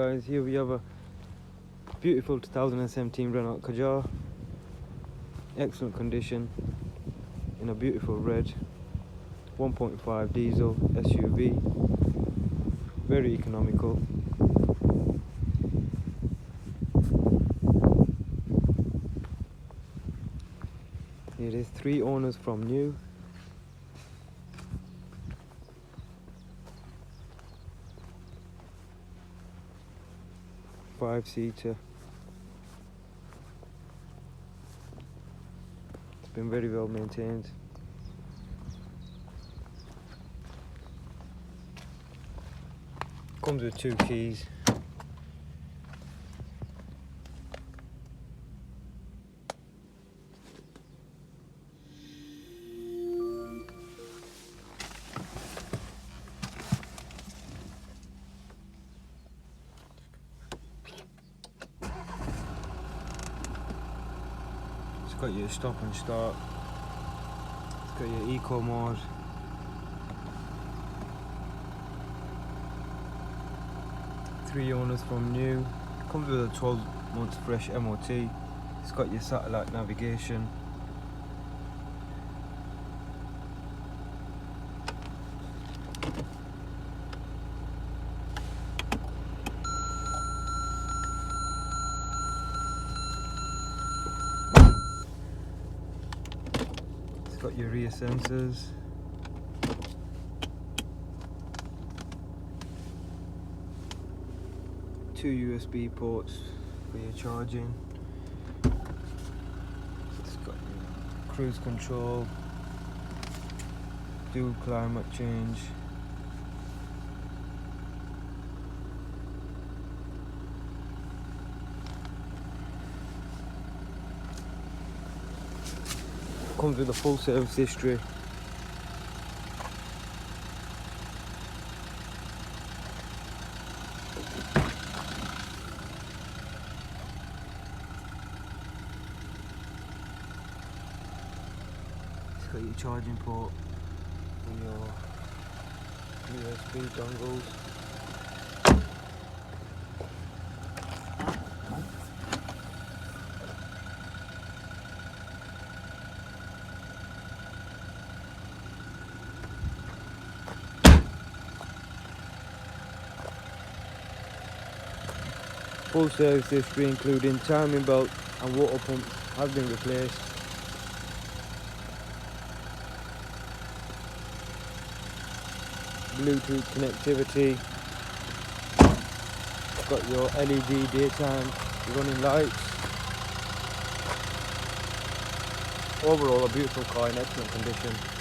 Guys, here we have a beautiful 2017 Renault Kadjar, excellent condition, in a beautiful red, 1.5 diesel SUV, very economical. It is 3 owners from new. Five-seater. It's been very well maintained. Comes with 2 keys. It's got your stop and start. It's got your eco mode. Three owners from new. Comes with a 12 months fresh MOT. It's got your satellite navigation. It's got your rear sensors. Two USB ports for your charging. It's got your cruise control, dual climate change. Comes with a full service history. It's got your charging port for your USB dongles. Full service history including timing belt and water pump has been replaced. Bluetooth connectivity. Got your LED daytime running lights. Overall a beautiful car in excellent condition.